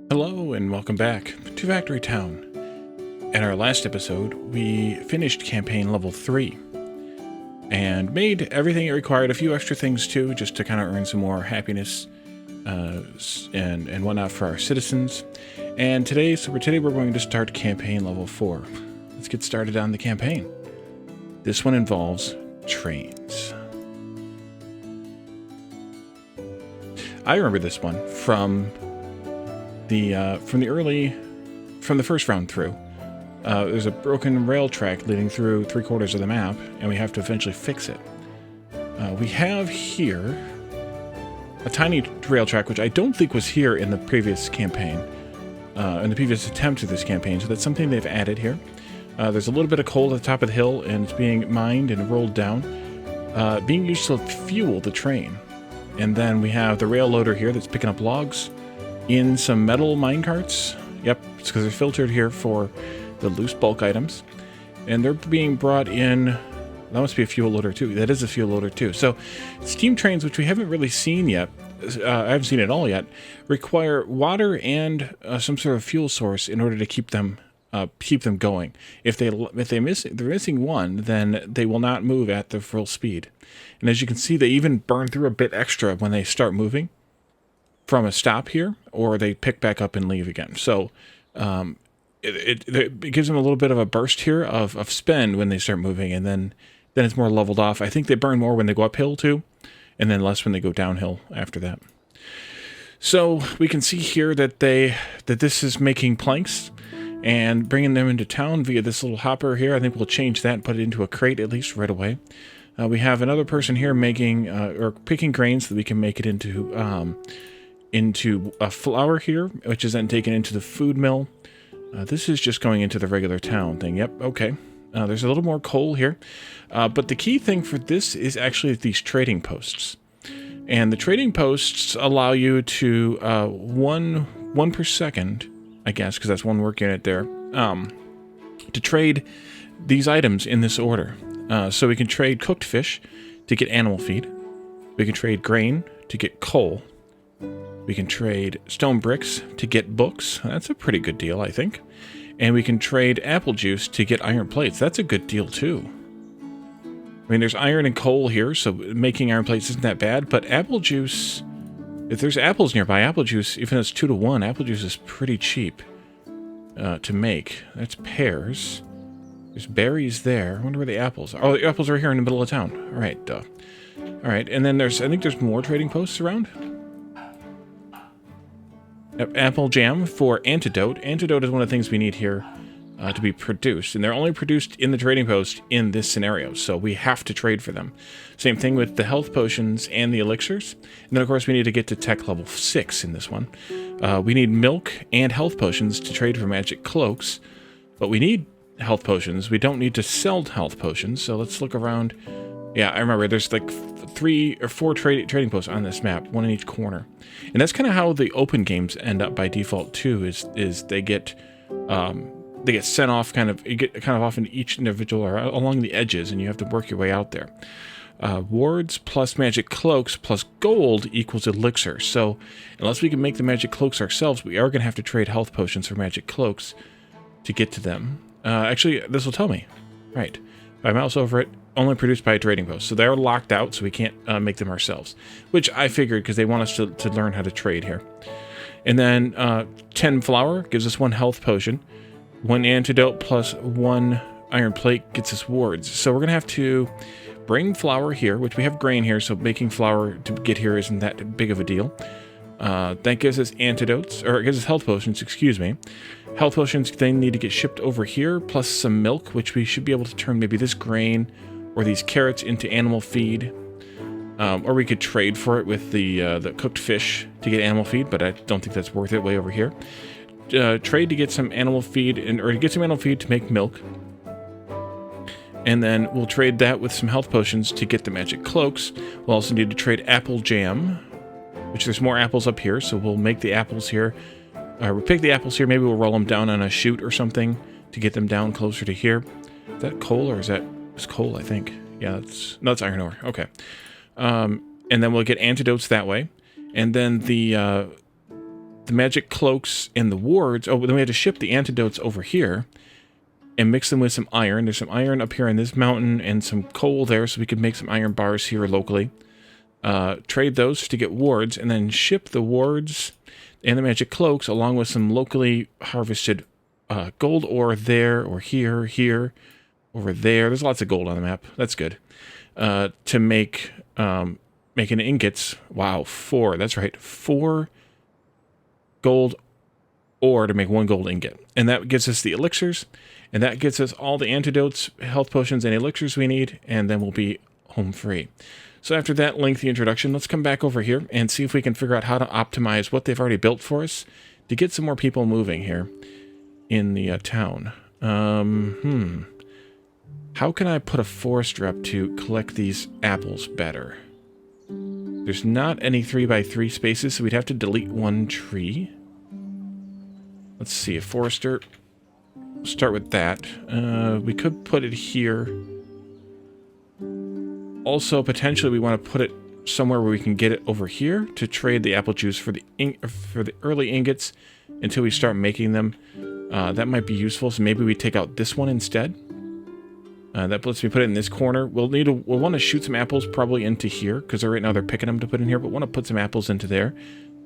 Hello and welcome back to Factory Town. In our last episode, we finished campaign level 3 and made everything it required, a few extra things too, just to kind of earn some more happiness and whatnot for our citizens. And today we're going to start campaign level 4. Let's get started on the campaign. This one involves trains. I remember this one from the first round through. There's a broken rail track leading through 3/4 of the map, and we have to eventually fix it. We have here a tiny rail track, which I don't think was here in the previous campaign, in the previous attempt at this campaign, so that's something they've added here. There's a little bit of coal at the top of the hill, and it's being mined and rolled down, being used to fuel the train. And then we have the rail loader here that's picking up logs in some metal mine carts. Yep, it's because they're filtered here for the loose bulk items. And they're being brought in. That must be a fuel loader too. That is a fuel loader too. So steam trains, which we haven't really seen yet, I haven't seen it all yet, require water and some sort of fuel source in order to keep them going. If they're missing one, then they will not move at their full speed. And as you can see, they even burn through a bit extra when they start moving from a stop here, or they pick back up and leave again. So it gives them a little bit of a burst here of spend when they start moving, and then it's more leveled off. I think they burn more when they go uphill too, and then less when they go downhill after that. So we can see here that this is making planks and bringing them into town via this little hopper here. I think we'll change that and put it into a crate at least right away. We have another person here making or picking grains so that we can make it into a flour here, which is then taken into the food mill. This is just going into the regular town thing. Yep, okay. There's a little more coal here. But the key thing for this is actually these trading posts. And the trading posts allow you to, one per second, I guess, because that's one work unit there, to trade these items in this order. So we can trade cooked fish to get animal feed. We can trade grain to get coal. We can trade stone bricks to get books. That's a pretty good deal, I think. And we can trade apple juice to get iron plates. That's a good deal, too. I mean, there's iron and coal here, so making iron plates isn't that bad. But apple juice, if there's apples nearby, apple juice, even if it's 2 to 1, apple juice is pretty cheap to make. That's pears. There's berries there. I wonder where the apples are. Oh, the apples are here in the middle of town. All right, duh. All right, and then I think there's more trading posts around. Apple jam for antidote. Antidote is one of the things we need here to be produced, and they're only produced in the trading post in this scenario, so we have to trade for them. Same thing with the health potions and the elixirs. And then, of course, we need to get to tech level 6 in this one. We need milk and health potions to trade for magic cloaks, but we need health potions. We don't need to sell health potions, so let's look around. Yeah, I remember there's like 3 or 4 trading posts on this map, one in each corner. And that's kind of how the open games end up by default too, is they get sent off off in each individual or along the edges, and you have to work your way out there. Wards plus magic cloaks plus gold equals elixir. So unless we can make the magic cloaks ourselves, we are going to have to trade health potions for magic cloaks to get to them. Actually, this will tell me. Right. If I mouse over it, only produced by a trading post. So they're locked out, so we can't make them ourselves. Which I figured, because they want us to learn how to trade here. And then 10 flour gives us 1 health potion. 1 antidote plus 1 iron plate gets us wards. So we're going to have to bring flour here, which we have grain here, so making flour to get here isn't that big of a deal. That gives us antidotes, or it gives us health potions, excuse me. Health potions then need to get shipped over here, plus some milk, which we should be able to turn maybe this grain or these carrots into animal feed. Or we could trade for it with the cooked fish to get animal feed, but I don't think that's worth it way over here. Trade to get some animal feed, or to get some animal feed to make milk. And then we'll trade that with some health potions to get the magic cloaks. We'll also need to trade apple jam, which there's more apples up here, so we'll make the apples here. We'll pick the apples here, maybe we'll roll them down on a chute or something to get them down closer to here. Is that coal, or it's coal, I think. Yeah, that's iron ore. Okay. And then we'll get antidotes that way. And then the the magic cloaks and the wards. Oh, then we had to ship the antidotes over here and mix them with some iron. There's some iron up here in this mountain and some coal there, so we could make some iron bars here locally. Trade those to get wards, and then ship the wards and the magic cloaks along with some locally harvested gold ore there, or here, over there. There's lots of gold on the map. That's good. To make making ingots. Wow, 4. That's right, 4 gold ore to make 1 gold ingot. And that gets us the elixirs, and that gets us all the antidotes, health potions, and elixirs we need, and then we'll be home free. So after that lengthy introduction, let's come back over here and see if we can figure out how to optimize what they've already built for us to get some more people moving here in the town. How can I put a forester up to collect these apples better? There's not any 3x3 spaces, so we'd have to delete 1 tree. Let's see, a forester. We'll start with that. We could put it here. Also, potentially, we want to put it somewhere where we can get it over here to trade the apple juice for the early ingots until we start making them. That might be useful, so maybe we take out this one instead. That lets me put it in this corner. We'll want to shoot some apples probably into here, because right now they're picking them to put in here, but want to put some apples into there.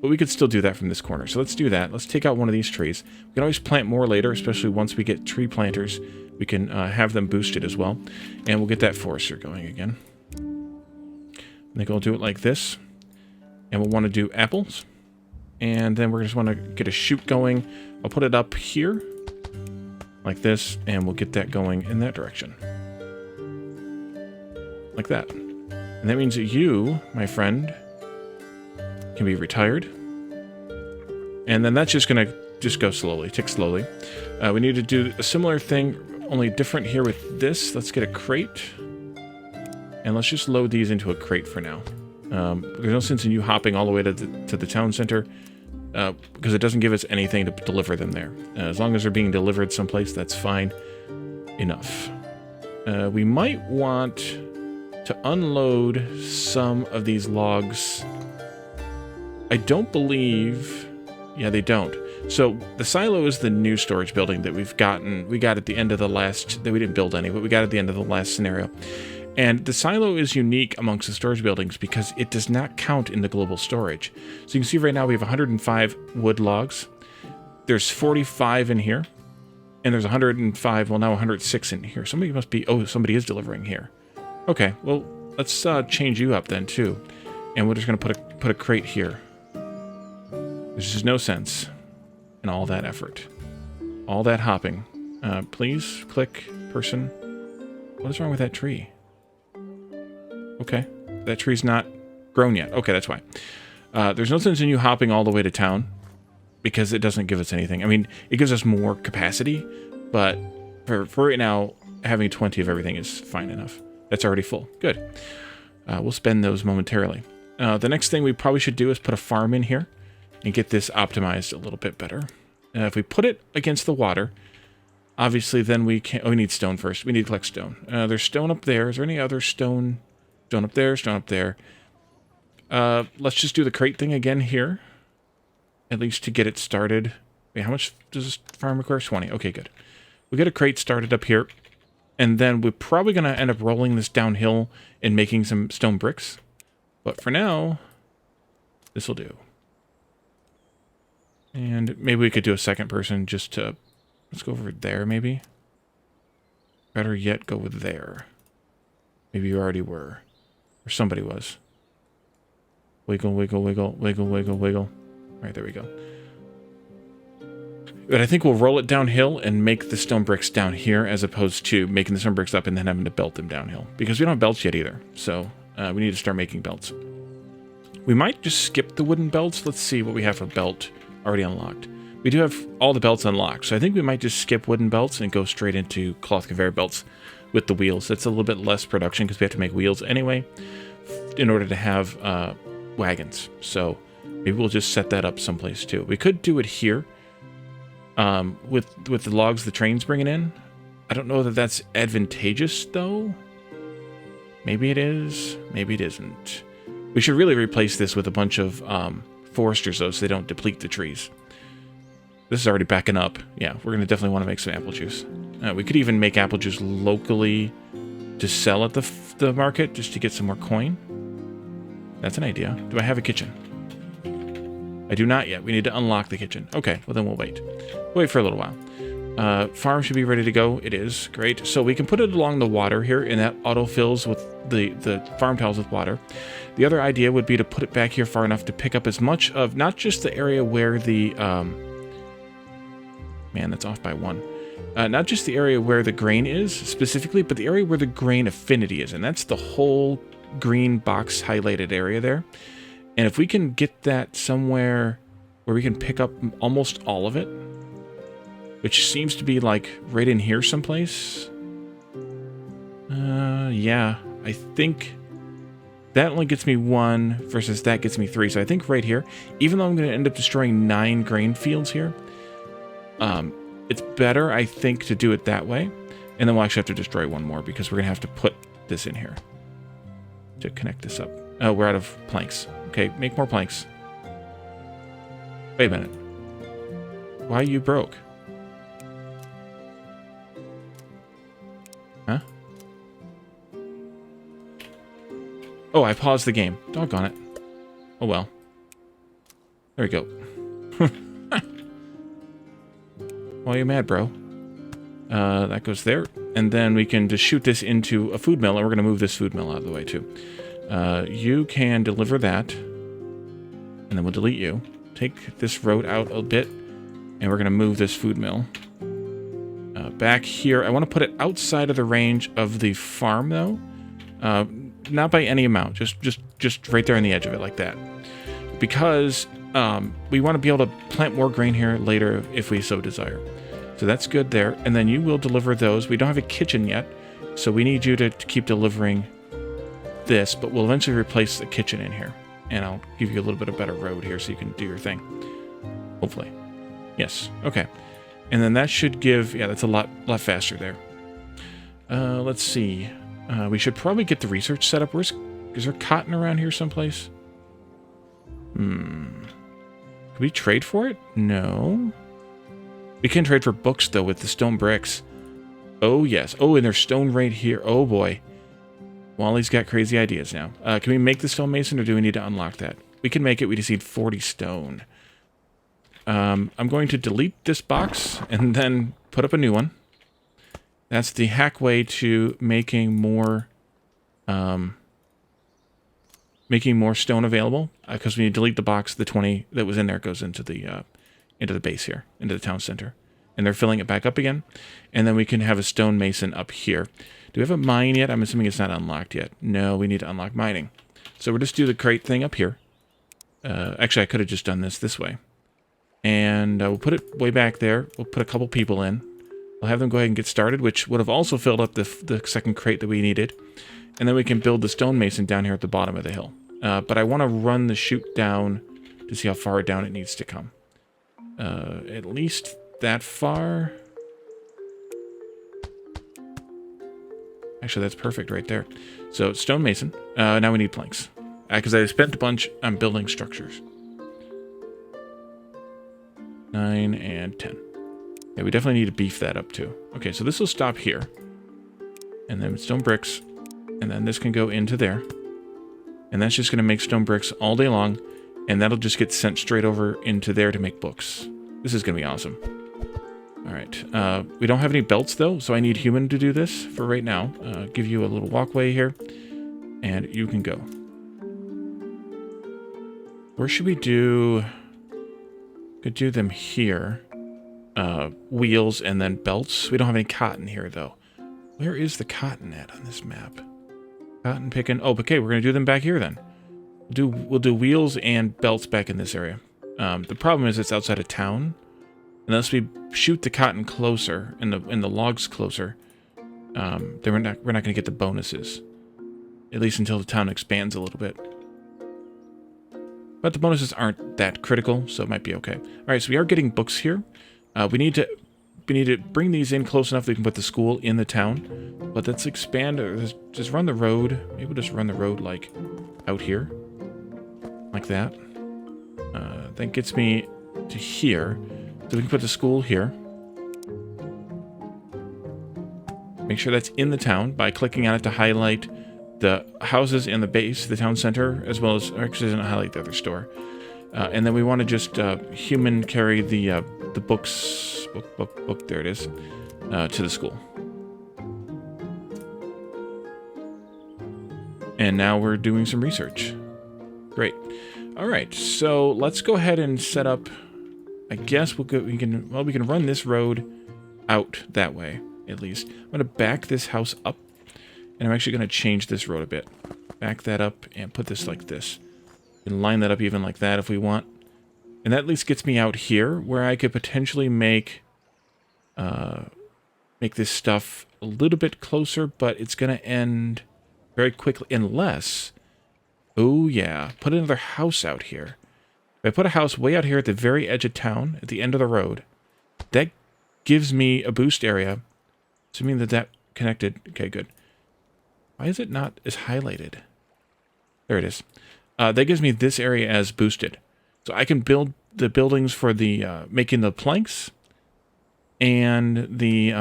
But we could still do that from this corner. So let's do that. Let's take out one of these trees. We can always plant more later, especially once we get tree planters. We can have them boosted as well. And we'll get that forester going again. I think I'll do it like this. And we'll want to do apples. And then we're just want to get a shoot going. I'll put it up here, like this, and we'll get that going in that direction. Like that. And that means that you, my friend, can be retired. And then that's just going to go slowly, tick slowly. We need to do a similar thing, only different here with this. Let's get a crate. And let's just load these into a crate for now. There's no sense in you hopping all the way to the town center, because it doesn't give us anything to deliver them there. As long as they're being delivered someplace, that's fine enough. We might want to unload some of these logs. I don't believe... Yeah, they don't. So the silo is the new storage building that we got at the end of the last... That we didn't build any, but we got at the end of the last scenario. And the silo is unique amongst the storage buildings because it does not count in the global storage. So you can see right now we have 105 wood logs. There's 45 in here. And there's 105, well now 106 in here. Somebody must be, oh, somebody is delivering here. Okay, well, let's change you up then too. And we're just going to put a crate here. There's just no sense in all that effort. All that hopping. Please, click, person. What is wrong with that tree? Okay, that tree's not grown yet. Okay, that's why. There's no sense in you hopping all the way to town because it doesn't give us anything. I mean, it gives us more capacity, but for right now, having 20 of everything is fine enough. That's already full. Good. We'll spend those momentarily. The next thing we probably should do is put a farm in here and get this optimized a little bit better. If we put it against the water, obviously then we can't... Oh, we need stone first. We need to collect stone. There's stone up there. Is there any other stone? Stone up there, stone up there. Let's just do the crate thing again here. At least to get it started. Wait, how much does this farm require? 20. Okay, good. We'll get a crate started up here. And then we're probably going to end up rolling this downhill and making some stone bricks. But for now, this will do. And maybe we could do a second person just to... Let's go over there, maybe. Better yet, go with there. Maybe you already were. Or somebody was. Wiggle, wiggle, wiggle, wiggle, wiggle, wiggle. All right, there we go. But I think we'll roll it downhill and make the stone bricks down here as opposed to making the stone bricks up and then having to belt them downhill. Because we don't have belts yet either. So we need to start making belts. We might just skip the wooden belts. Let's see what we have for belt already unlocked. We do have all the belts unlocked. So I think we might just skip wooden belts and go straight into cloth conveyor belts with the wheels. That's a little bit less production because we have to make wheels anyway in order to have wagons. So maybe we'll just set that up someplace too. We could do it here with the logs the train's bringing in. I don't know that that's advantageous though. Maybe it is. Maybe it isn't. We should really replace this with a bunch of foresters, though, so they don't deplete the trees. This is already backing up. Yeah, we're going to definitely want to make some apple juice. We could even make apple juice locally to sell at the market, just to get some more coin. That's an idea. Do I have a kitchen? I do not yet. We need to unlock the kitchen. Okay, well then we'll wait. Wait for a little while. Farm should be ready to go. It is. Great. So we can put it along the water here, and that autofills with the farm tiles with water. The other idea would be to put it back here far enough to pick up as much of, not just the area where the... man, that's off by 1. Not just the area where the grain is, specifically, but the area where the grain affinity is. And that's the whole green box highlighted area there. And if we can get that somewhere where we can pick up almost all of it, which seems to be like right in here someplace. Yeah, I think that only gets me 1 versus that gets me 3. So I think right here, even though I'm going to end up destroying 9 grain fields here, it's better, I think, to do it that way. And then we'll actually have to destroy 1 more because we're going to have to put this in here to connect this up. Oh, we're out of planks. Okay, make more planks. Wait a minute. Why are you broke? Huh? Oh, I paused the game. Doggone it. Oh well. There we go. Why are you mad, bro? That goes there. And then we can just shoot this into a food mill, and we're going to move this food mill out of the way, too. You can deliver that, and then we'll delete you. Take this road out a bit, and we're going to move this food mill. Back here, I want to put it outside of the range of the farm, though. Not by any amount, just right there on the edge of it, like that. Because we want to be able to plant more grain here later if we so desire. So that's good there. And then you will deliver those. We don't have a kitchen yet, so we need you to keep delivering this, but we'll eventually replace the kitchen in here. And I'll give you a little bit of better road here so you can do your thing. Hopefully. Yes. Okay. And then that should give... Yeah, that's a lot faster there. Let's see. We should probably get the research set up. Is there cotton around here someplace? Can we trade for it? No. We can trade for books, though, with the stone bricks. Oh, yes. Oh, and there's stone right here. Oh, boy. Wally's got crazy ideas now. Can we make the stonemason, or do we need to unlock that? We can make it. We just need 40 stone. I'm going to delete this box and then put up a new one. That's the hack way to making more stone available. Because when you delete the box, the 20 that was in there goes into the base here, into the town center. And they're filling it back up again. And then we can have a stonemason up here. Do we have a mine yet? I'm assuming it's not unlocked yet. No, we need to unlock mining. So we'll just do the crate thing up here. Actually, I could have just done this way. And we'll put it way back there. We'll put a couple people in. We'll have them go ahead and get started, which would have also filled up the second crate that we needed. And then we can build the stonemason down here at the bottom of the hill. But I want to run the chute down to see how far down it needs to come. At least that far. Actually, that's perfect right there. So, stonemason. Now we need planks. Because I spent a bunch on building structures. 9 and 10. Yeah, we definitely need to beef that up too. Okay, so this will stop here. And then stone bricks. And then this can go into there. And that's just going to make stone bricks all day long. And that'll just get sent straight over into there to make books. This is going to be awesome. Alright. We don't have any belts though, so I need human to do this for right now. Give you a little walkway here. And you can go. Where should we do... Could do them here. Wheels and then belts. We don't have any cotton here, though. Where is the cotton at on this map? Cotton picking. Oh, okay, we're going to do them back here, then. We'll do wheels and belts back in this area. The problem is it's outside of town. Unless we shoot the cotton closer and the logs closer, then we're not going to get the bonuses. At least until the town expands a little bit. But the bonuses aren't that critical, so it might be okay. All right, so we are getting books here. We need to bring these in close enough that we can put the school in the town. But let's expand, or just run the road. Maybe we'll just run the road, like, out here. Like that. That gets me to here. So we can put the school here. Make sure that's in the town by clicking on it to highlight the houses in the base, the town center, as well as, actually doesn't highlight the other store. And then we want to just human carry the books, book, there it is, to the school. And now we're doing some research. Great. All right, so let's go ahead and set up. I guess we can run this road out that way at least. I'm going to back this house up, and I'm actually going to change this road a bit. Back that up and put this like this. We can line that up even like that if we want. And that at least gets me out here where I could potentially make this stuff a little bit closer, but it's going to end very quickly unless... Oh yeah, put another house out here. If I put a house way out here at the very edge of town, at the end of the road, that gives me a boost area. Assuming that connected. Okay, good. Why is it not as highlighted? There it is. That gives me this area as boosted. So I can build the buildings for the making the planks and the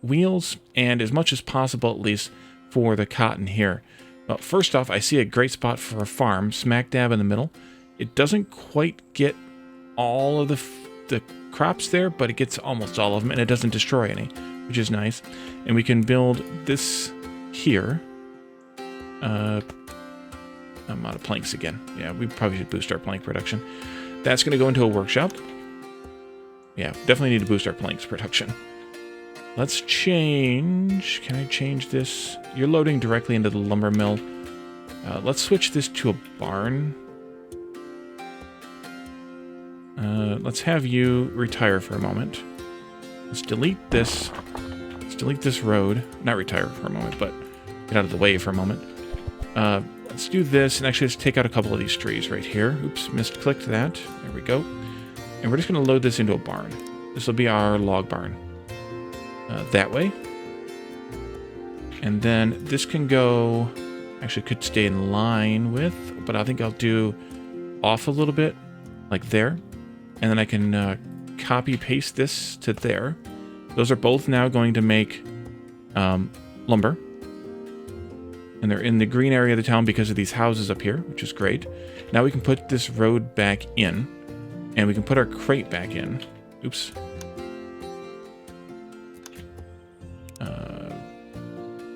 wheels, and as much as possible, at least, for the cotton here. Well, first off, I see a great spot for a farm, smack dab in the middle. It doesn't quite get all of the crops there, but it gets almost all of them, and it doesn't destroy any, which is nice. And we can build this here. I'm out of planks again. Yeah, we probably should boost our plank production. That's going to go into a workshop. Yeah, definitely need to boost our planks production. Let's change... Can I change this? You're loading directly into the lumber mill. Let's switch this to a barn. Let's have you retire for a moment. Let's delete this. Let's delete this road. Not retire for a moment, but get out of the way for a moment. Let's do this, and actually let's take out a couple of these trees right here. Oops, misclicked that. There we go. And we're just going to load this into a barn. This will be our log barn. That way. And then this can go... Actually, could stay in line with, but I think I'll do off a little bit, like there. And then I can copy-paste this to there. Those are both now going to make lumber. And they're in the green area of the town because of these houses up here, which is great. Now we can put this road back in, and we can put our crate back in. Oops.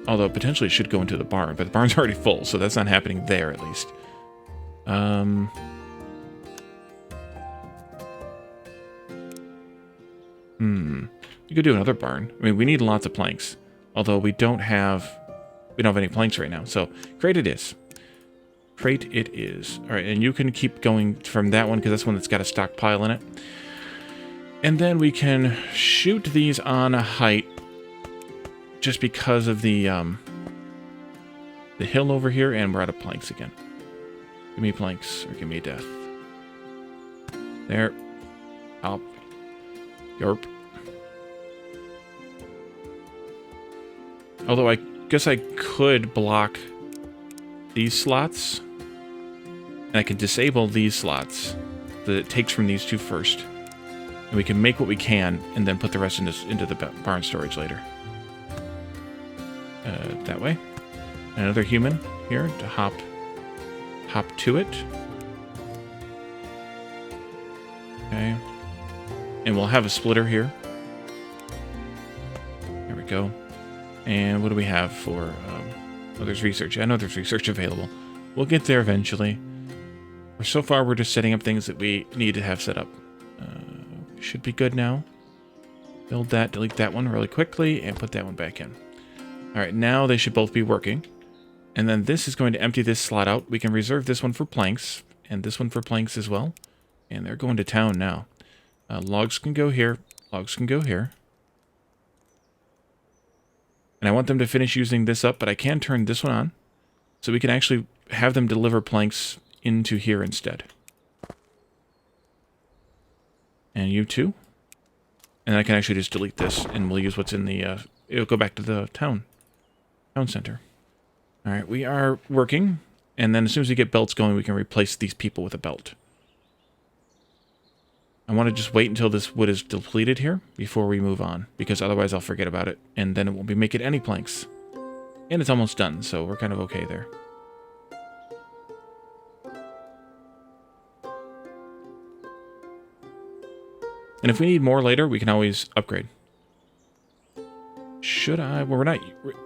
Although potentially it should go into the barn, but the barn's already full, so that's not happening there at least. You could do another barn. I mean, we need lots of planks, although we don't have any planks right now. So crate it is. Crate it is. All right, and you can keep going from that one because that's one that's got a stockpile in it. And then we can shoot these on a height. Just because of the hill over here, and we're out of planks again. Give me planks, or give me death. There. Up. Yerp. Although I guess I could block these slots, and I can disable these slots that it takes from these two first. And we can make what we can, and then put the rest into the barn storage later. That way. Another human here to hop to it. Okay. And we'll have a splitter here. There we go. And what do we have for... oh, there's research. I know there's research available. We'll get there eventually. So far, we're just setting up things that we need to have set up. Should be good now. Build that, delete that one really quickly, and put that one back in. Alright, now they should both be working. And then this is going to empty this slot out. We can reserve this one for planks, and this one for planks as well. And they're going to town now. Logs can go here. Logs can go here. And I want them to finish using this up, but I can turn this one on. So we can actually have them deliver planks into here instead. And you too. And I can actually just delete this, and we'll use what's in the... it'll go back to the town center. All right, we are working, and then as soon as we get belts going, we can replace these people with a belt. I want to just wait until this wood is depleted here before we move on, because otherwise I'll forget about it, and then it won't be making any planks. And it's almost done, so we're kind of okay there. And if we need more later, we can always upgrade. Should I? Well, we're not...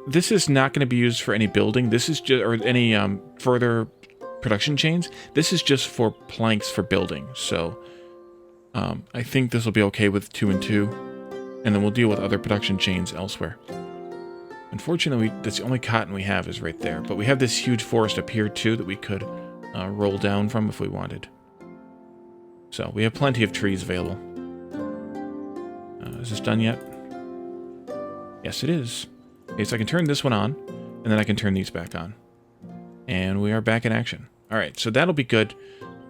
This is not going to be used for any building. This is just... Or any further production chains. This is just for planks for building. So, I think this will be okay with 2 and 2. And then we'll deal with other production chains elsewhere. Unfortunately, that's the only cotton we have is right there. But we have this huge forest up here, too, that we could roll down from if we wanted. So, we have plenty of trees available. Is this done yet? Yes, it is. Okay, so I can turn this one on, and then I can turn these back on. And we are back in action. Alright, so that'll be good.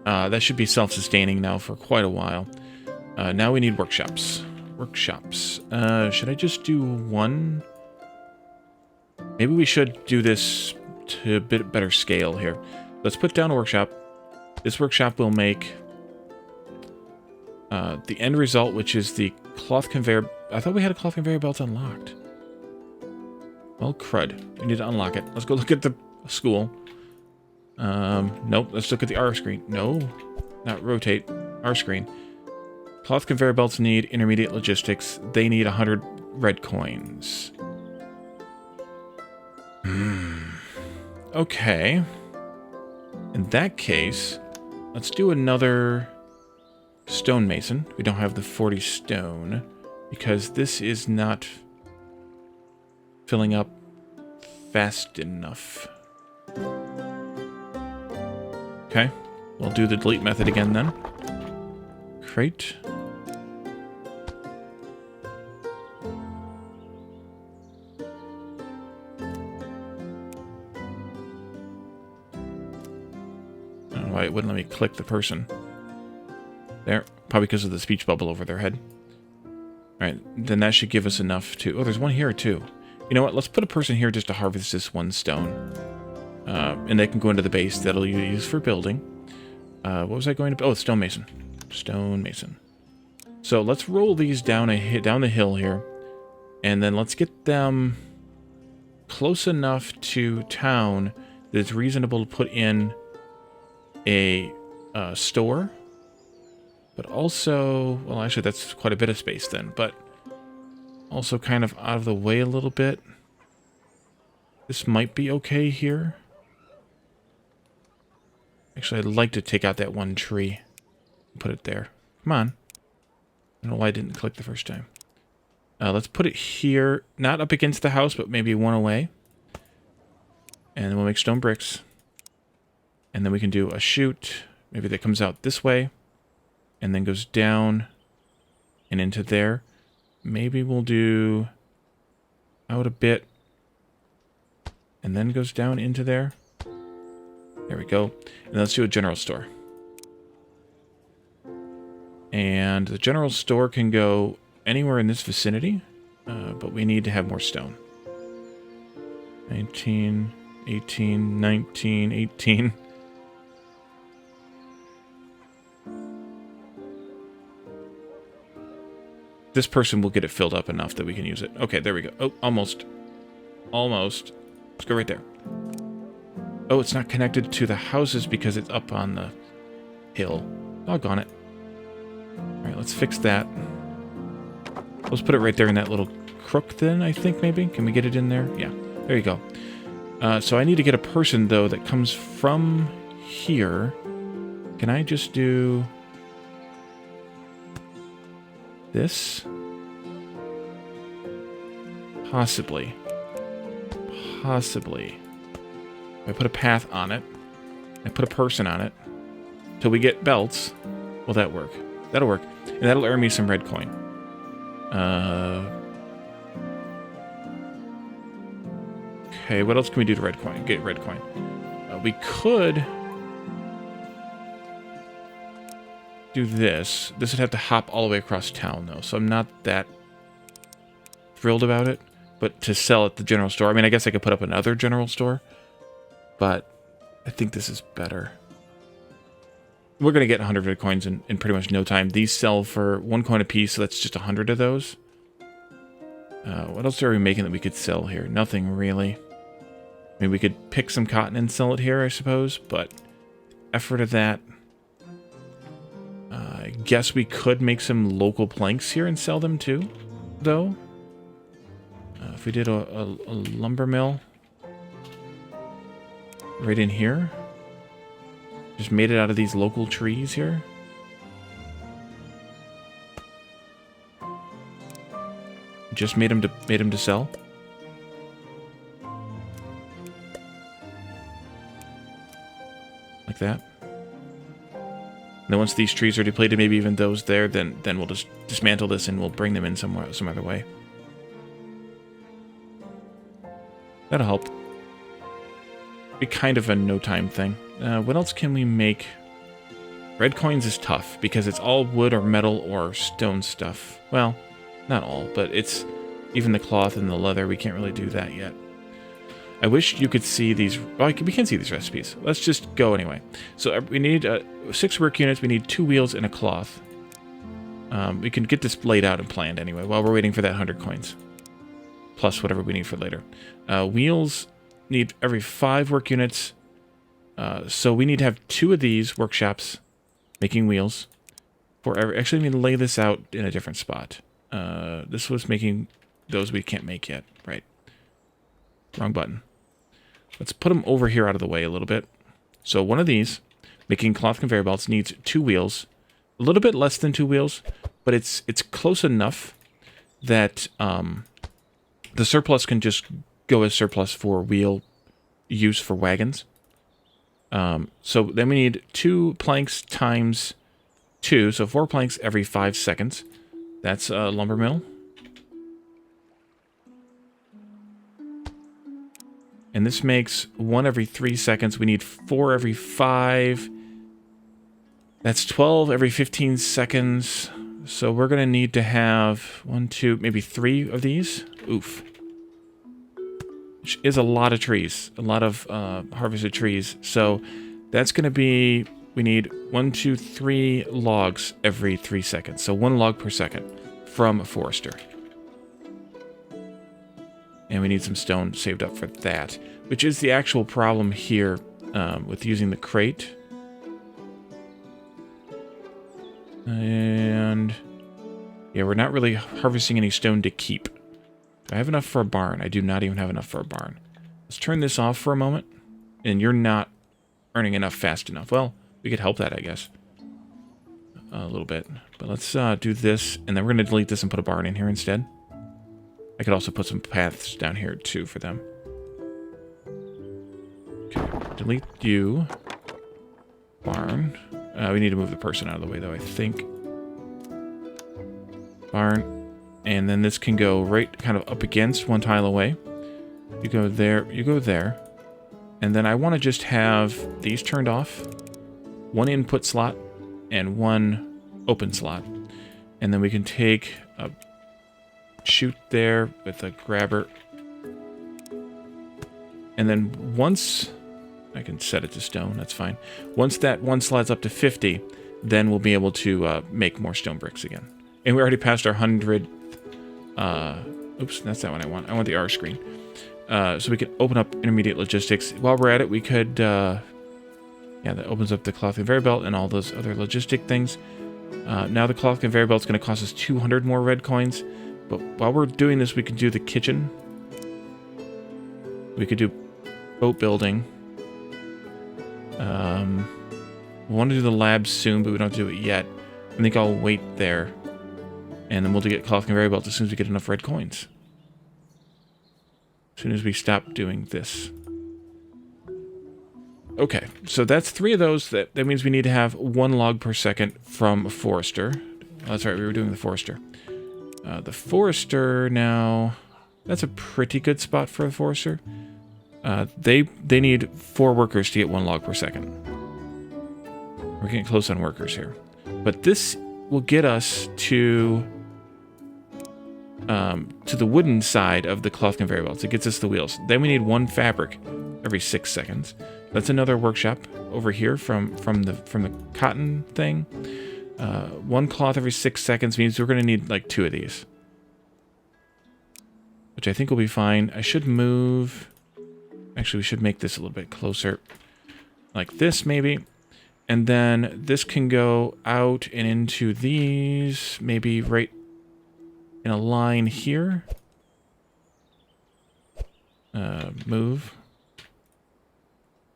That should be self-sustaining now for quite a while. Now we need workshops. Workshops. Should I just do one? Maybe we should do this to a bit better scale here. Let's put down a workshop. This workshop will make the end result, which is the cloth conveyor... I thought we had a cloth conveyor belt unlocked. Well, crud. We need to unlock it. Let's go look at the school. Nope. Let's look at the R screen. No. Not rotate. R screen. Cloth conveyor belts need intermediate logistics. They need 100 red coins. Okay. In that case, let's do another... stonemason. We don't have the 40 stone because this is not filling up fast enough. Okay, we'll do the delete method again then. Crate. I don't know why it wouldn't let me click the person. There. Probably because of the speech bubble over their head. Alright, then that should give us enough to... Oh, there's one here, too. You know what? Let's put a person here just to harvest this one stone. And they can go into the base. That'll be used for building. What was I going to... Oh, stonemason. Stonemason. So let's roll these down down the hill here. And then let's get them close enough to town that it's reasonable to put in a store. But also, well, actually, that's quite a bit of space then, but also kind of out of the way a little bit. This might be okay here. Actually, I'd like to take out that one tree and put it there. Come on. I don't know why I didn't click the first time. Let's put it here, not up against the house, but maybe one away. And then we'll make stone bricks. And then we can do a chute, maybe that comes out this way. And then goes down and into there. Maybe we'll do out a bit. And then goes down into there. There we go. And let's do a general store. And the general store can go anywhere in this vicinity. But we need to have more stone. 19, 18, 19, 18... This person will get it filled up enough that we can use it. Okay, there we go. Oh, almost. Almost. Let's go right there. Oh, it's not connected to the houses because it's up on the hill. Doggone it. Alright, let's fix that. Let's put it right there in that little crook then, I think, maybe? Can we get it in there? Yeah. There you go. So I need to get a person, though, that comes from here. Can I just do... this? Possibly. Possibly. If I put a path on it, I put a person on it, till we get belts, will that work? That'll work. And that'll earn me some red coin. Okay, what else can we do to red coin? Get red coin. We could... do this. This would have to hop all the way across town, though, so I'm not that thrilled about it. But to sell at the general store, I mean, I guess I could put up another general store, but I think this is better. we're going to get 100 red coins in pretty much no time. These sell for 1 coin a piece, so that's just 100 of those. What else are we making that we could sell here? Nothing really. Maybe we could pick some cotton and sell it here, I suppose, but effort of that. I guess we could make some local planks here and sell them too, though. If we did a lumber mill right in here, just made it out of these local trees here. Just made them to sell. Like that. And then once these trees are depleted, maybe even those there, then we'll just dismantle this and we'll bring them in some other way. That'll help. Be kind of a no-time thing. What else can we make? Red coins is tough because it's all wood or metal or stone stuff. Well, not all, but it's even the cloth and the leather. We can't really do that yet. I wish you could see these. Well, we can see these recipes. Let's just go anyway. So we need 6 work units. We need 2 wheels and a cloth. We can get this laid out and planned anyway while we're waiting for that 100 coins. Plus whatever we need for later. Wheels need every 5 work units. So we need to have 2 of these workshops making wheels. Actually, let me lay this out in a different spot. This was making those we can't make yet. Right. Wrong button. Let's put them over here out of the way a little bit. So one of these, making cloth conveyor belts, needs 2 wheels. A little bit less than 2 wheels, but it's close enough that the surplus can just go as surplus for wheel use for wagons. So then we need 2 planks times 2, so 4 planks every 5 seconds. That's a lumber mill. And this makes 1 every 3 seconds. We need 4 every 5. That's 12 every 15 seconds. So we're going to need to have 1, 2, maybe 3 of these. Oof. Which is a lot of trees. A lot of harvested trees. So that's going to be... We need 1, 2, 3 logs every 3 seconds. So 1 log per second from a forester. And we need some stone saved up for that, which is the actual problem here with using the crate. And yeah, we're not really harvesting any stone to keep. Do I have enough for a barn? I do not even have enough for a barn. Let's turn this off for a moment. And you're not earning enough fast enough. Well, we could help that, I guess. A little bit. But let's do this, and then we're going to delete this and put a barn in here instead. I could also put some paths down here, too, for them. Okay, delete you. Barn. We need to move the person out of the way, though, I think. Barn. And then this can go right kind of up against 1 tile away. You go there, you go there. And then I want to just have these turned off. 1 input slot and 1 open slot. And then we can take a chute there with a grabber. And then once... I can set it to stone, that's fine. Once that 1 slot's up to 50, then we'll be able to make more stone bricks again. And we already passed our 100... oops, that's not what I want. I want the R screen. So we can open up intermediate logistics. While we're at it, we could... yeah, that opens up the cloth conveyor belt and all those other logistic things. Now the cloth conveyor belt's going to cost us 200 more red coins. But while we're doing this, we can do the kitchen. We could do boat building. We want to do the lab soon, but we don't do it yet. I think I'll wait there. And then we'll get cloth conveyor belts as soon as we get enough red coins. As soon as we stop doing this. Okay, so that's 3 of those. That means we need to have 1 log per second from a forester. Oh, that's right, we were doing the forester. The forester now... That's a pretty good spot for a forester. They need 4 workers to get 1 log per second. We're getting close on workers here. But this will get us to the wooden side of the cloth conveyor belts. It gets us the wheels. Then we need 1 fabric every 6 seconds. That's another workshop over here from the cotton thing. 1 cloth every 6 seconds means we're going to need like 2 of these, which I think will be fine. I should move. Actually, we should make this a little bit closer, like this maybe. And then this can go out and into these, maybe right in a line here. Move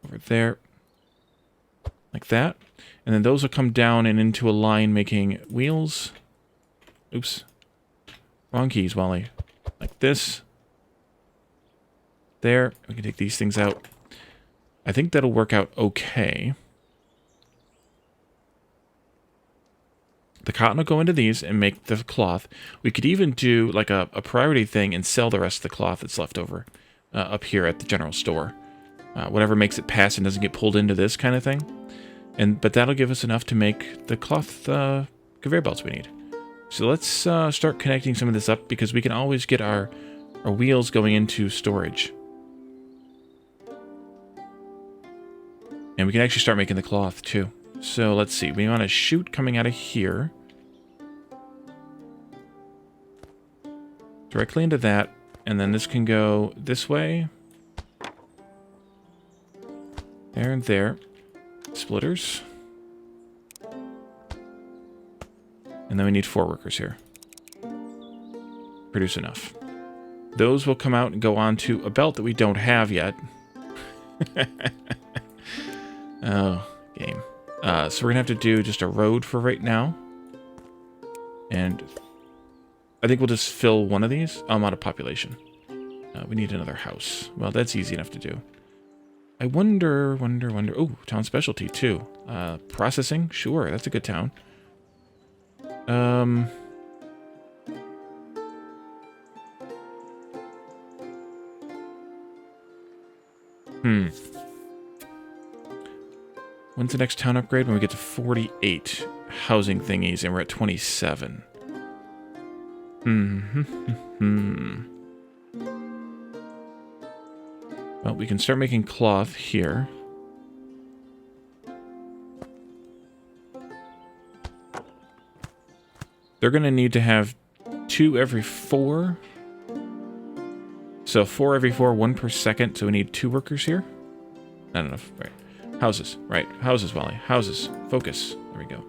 over there, like that. And then those will come down and into a line making wheels. Oops. Wrong keys, Wally. Like this. There. We can take these things out. I think that'll work out okay. The cotton will go into these and make the cloth. We could even do like a priority thing and sell the rest of the cloth that's left over up here at the general store. Whatever makes it pass and doesn't get pulled into this kind of thing. But that'll give us enough to make the cloth conveyor belts we need. So let's start connecting some of this up, because we can always get our wheels going into storage. And we can actually start making the cloth too. So let's see. We want a chute coming out of here. Directly into that. And then this can go this way. There and there. Splitters. And then we need 4 workers here. Produce enough. Those will come out and go onto a belt that we don't have yet. Oh, game. So we're going to have to do just a road for right now. And I think we'll just fill one of these. I'm out of population. We need another house. Well, that's easy enough to do. I wonder. Oh, town specialty too. Processing? Sure, that's a good town. When's the next town upgrade? When we get to 48 housing thingies and we're at 27. Well, we can start making cloth here. They're going to need to have 2 every 4. So 4 every 4, 1 per second. So we need 2 workers here. Not enough. Right. Houses. Right. Houses, Wally. Houses. Focus. There we go.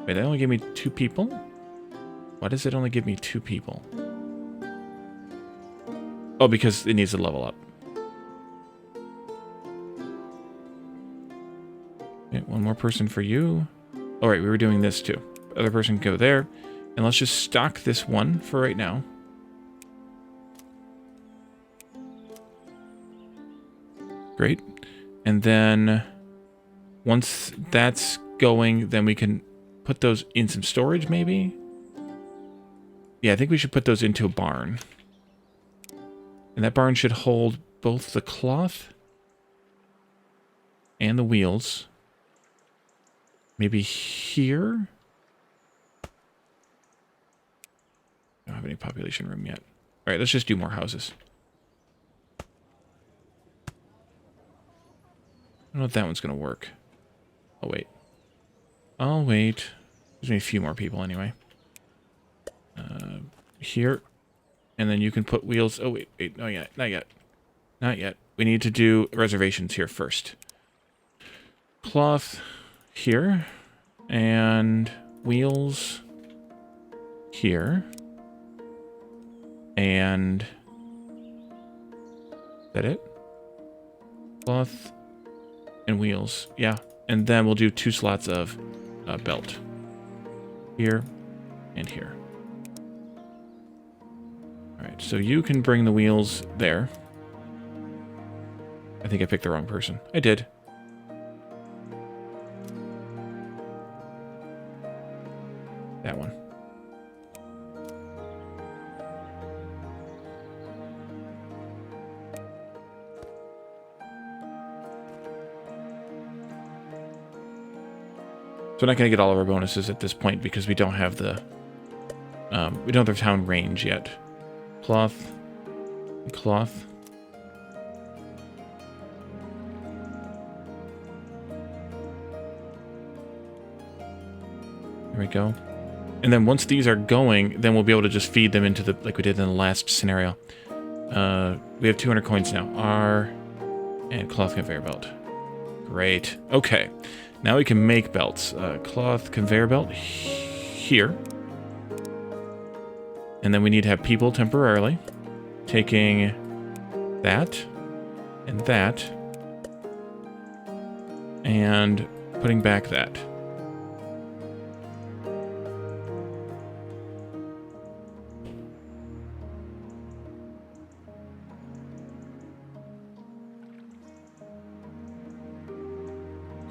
Wait, that only gave me 2 people? Why does it only give me 2 people? Oh, because it needs to level up. Okay, 1 more person for you. All right, we were doing this too. Other person can go there. And let's just stock this one for right now. Great. And then once that's going, then we can put those in some storage maybe. Yeah, I think we should put those into a barn. And that barn should hold both the cloth and the wheels. Maybe here? I don't have any population room yet. All right, let's just do more houses. I don't know if that one's going to work. I'll wait. I'll wait. There's maybe a few more people anyway. Here. And then you can put wheels. Oh, wait. No, yet. Not yet. Not yet. We need to do reservations here first. Cloth here. And wheels here. And is that it? Cloth and wheels. Yeah. And then we'll do 2 slots of belt. Here and here. Alright, so you can bring the wheels there. I think I picked the wrong person. I did. That one. So we're not going to get all of our bonuses at this point because we don't have the town range yet. Cloth. Cloth. There we go. And then once these are going, then we'll be able to just feed them into the, like we did in the last scenario. We have 200 coins now. R and cloth conveyor belt. Great. Okay. Now we can make belts. Cloth conveyor belt here. And then we need to have people temporarily. Taking that and that. And putting back that.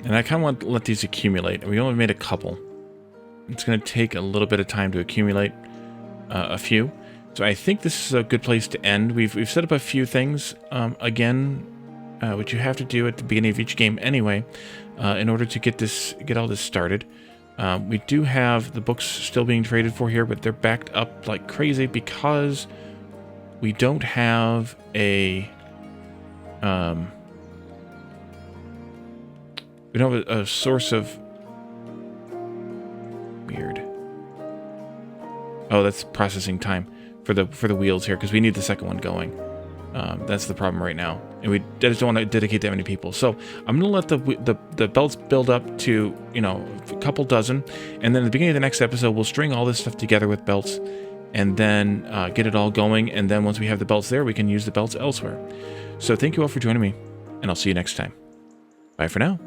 And I kind of want to let these accumulate. We only made a couple. It's going to take a little bit of time to accumulate a few. So I think this is a good place to end. We've set up a few things, again, which you have to do at the beginning of each game anyway, in order to get all this started. We do have the books still being traded for here, but they're backed up like crazy because we don't have a... we don't have a source of... Weird. Oh, that's processing time for the wheels here, because we need the second one going. That's the problem right now. And we just don't want to dedicate that many people. So I'm going to let the belts build up to, you know, a couple dozen. And then at the beginning of the next episode, we'll string all this stuff together with belts and then get it all going. And then once we have the belts there, we can use the belts elsewhere. So thank you all for joining me, and I'll see you next time. Bye for now.